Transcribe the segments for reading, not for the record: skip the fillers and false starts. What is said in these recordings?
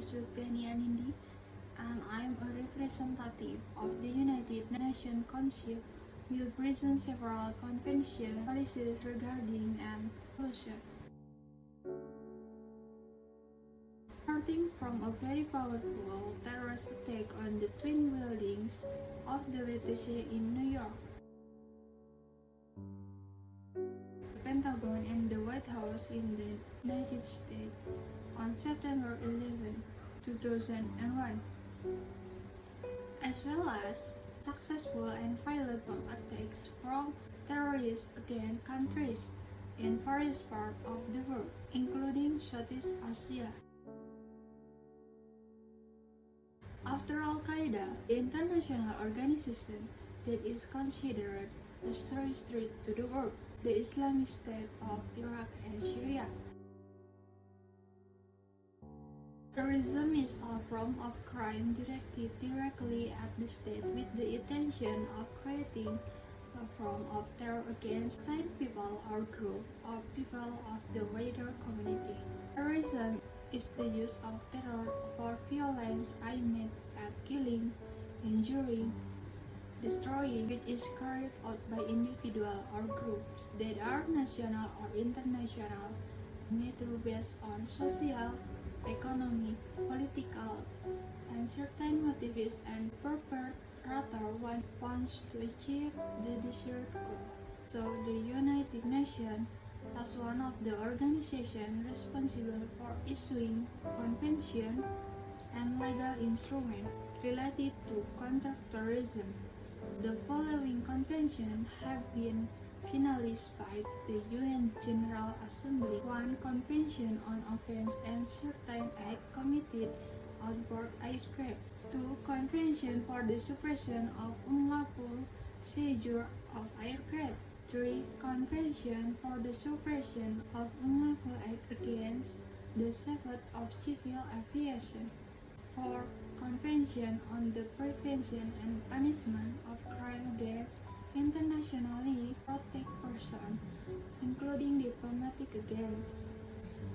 is Lutfiani Anindi, and I am a representative of the United Nations Council. Will present several convention policies regarding and closure. Starting from a very powerful terrorist attack on the twin buildings of the WTC in New York, the Pentagon and the White House in the United States on September 11, 2001, as well as successful and violent bomb attacks from terrorists against countries in various parts of the world, including Southeast Asia. After Al-qaeda, the international organization that is considered a terrorist threat to the world, the Islamic State of Iraq and Syria. Terrorism is a form of crime directed directly at the state with the intention of creating a form of terror against certain people or group of people of the wider community. Terrorism is the use of terror for violence aimed at killing, injuring, destroying, which is carried out by individuals or groups that are national or international, nature based on social, economic, political, and certain motives, and perpetrator wants to achieve the desired goal. So the United Nations, as one of the organizations responsible for issuing convention and legal instruments related to counterterrorism, the following conventions have been finalized by the UN General Assembly: 1. Convention on Offense and Certain Acts committed outboard aircraft; 2. Convention for the suppression of unlawful seizure of aircraft; 3. Convention for the suppression of unlawful acts against the safety of civil aviation; 4. Convention on the Prevention and Punishment of Crime against internationally protected persons, including diplomatic agents;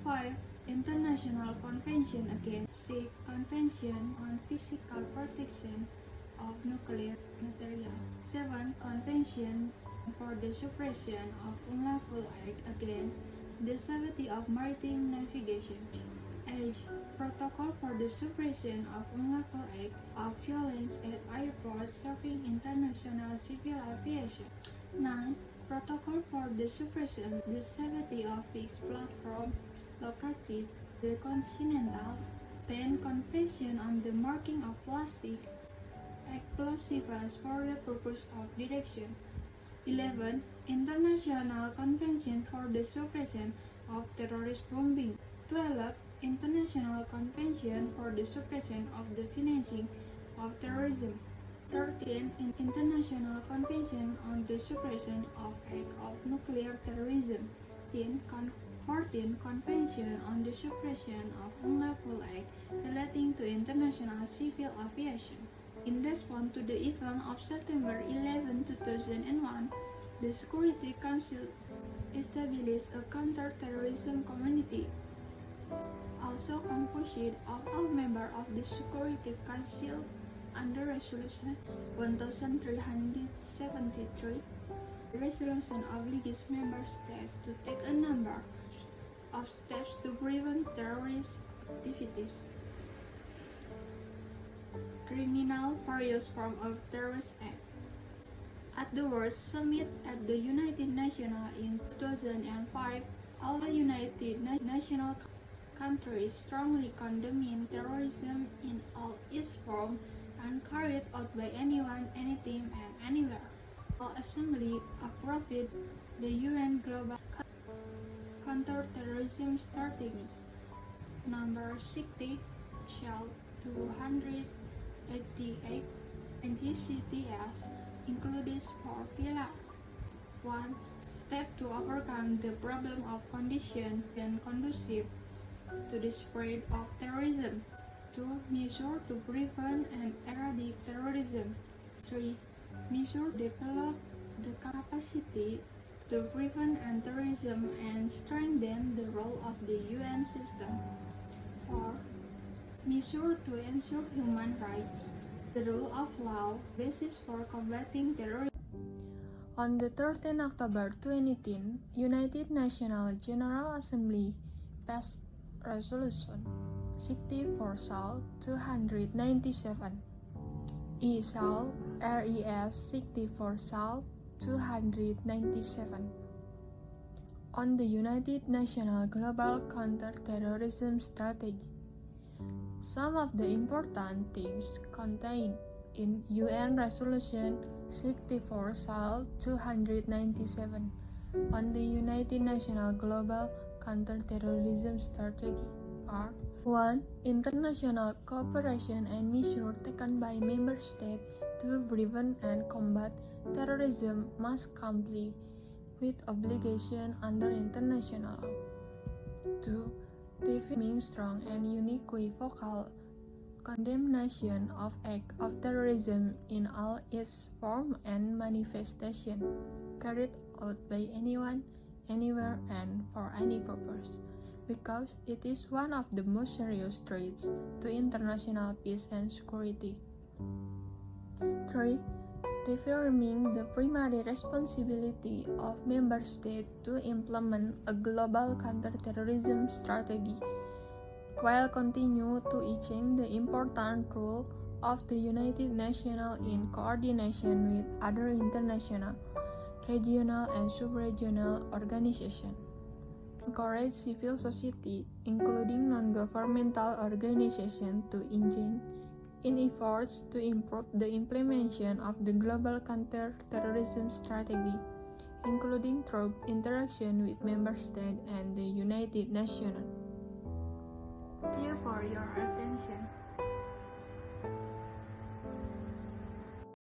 5. International Convention Against 6. Convention on Physical Protection of Nuclear Material; 7. Convention for the Suppression of Unlawful Acts against the Safety of Maritime Navigation; 8. Protocol for the Suppression of Unlawful Acts of Violence at Airports Serving International Civil Aviation; 9. Protocol for the Suppression of the Safety of Fixed Platform located the Continental; 10. Convention on the Marking of Plastic Explosives for the Purpose of Detection; 11. International Convention for the Suppression of Terrorist Bombing; 12. International Convention for the Suppression of the Financing of Terrorism; 13. International Convention on the Suppression of Acts of Nuclear Terrorism; 14. Convention on the Suppression of Unlawful Acts relating to International Civil Aviation. In response to the event of September 11, 2001, the Security Council established a counter-terrorism committee, also composed of all members of the Security Council under Resolution 1373. The resolution obliges member states to take a number of steps to prevent terrorist activities, criminal various forms of terrorist act. At the World Summit at the United Nations in 2005, all the United Nations countries strongly condemn terrorism in all its forms and carried out by anyone, anytime, and anywhere. All Assembly approved the UN Global Counterterrorism Strategy number 60 shall 288 and GCTS includes 4 pillars. 1. Step to overcome the problem of conditions conducive to the spread of terrorism. 2. Measure to prevent and eradicate terrorism. 3. Measure to develop the capacity to prevent terrorism and strengthen the role of the UN system. 4. measures to ensure human rights, the rule of law, basis for combating terrorism. On the 13th October 2018, United Nations General Assembly passed Resolution 64/297. RES 64/297 on the United Nations Global Counter-Terrorism Strategy. Some of the important things contained in UN Resolution 64/297 on the United Nations Global Counter-Terrorism Strategy are: 1. International cooperation and measures taken by member states to prevent and combat terrorism must comply with obligations under international law. 2. Defining strong and unequivocal condemnation of acts of terrorism in all its forms and manifestations carried out by anyone, anywhere, and for any purpose, because it is one of the most serious threats to international peace and security. 3. Reaffirming the primary responsibility of member states to implement a global counterterrorism strategy, while continue to extend the important role of the United Nations in coordination with other international, regional, and sub-regional organizations. Encourage civil society, including non-governmental organizations, to engage in efforts to improve the implementation of the global counter-terrorism strategy, including through interaction with member states and the United Nations. Thank you for your attention.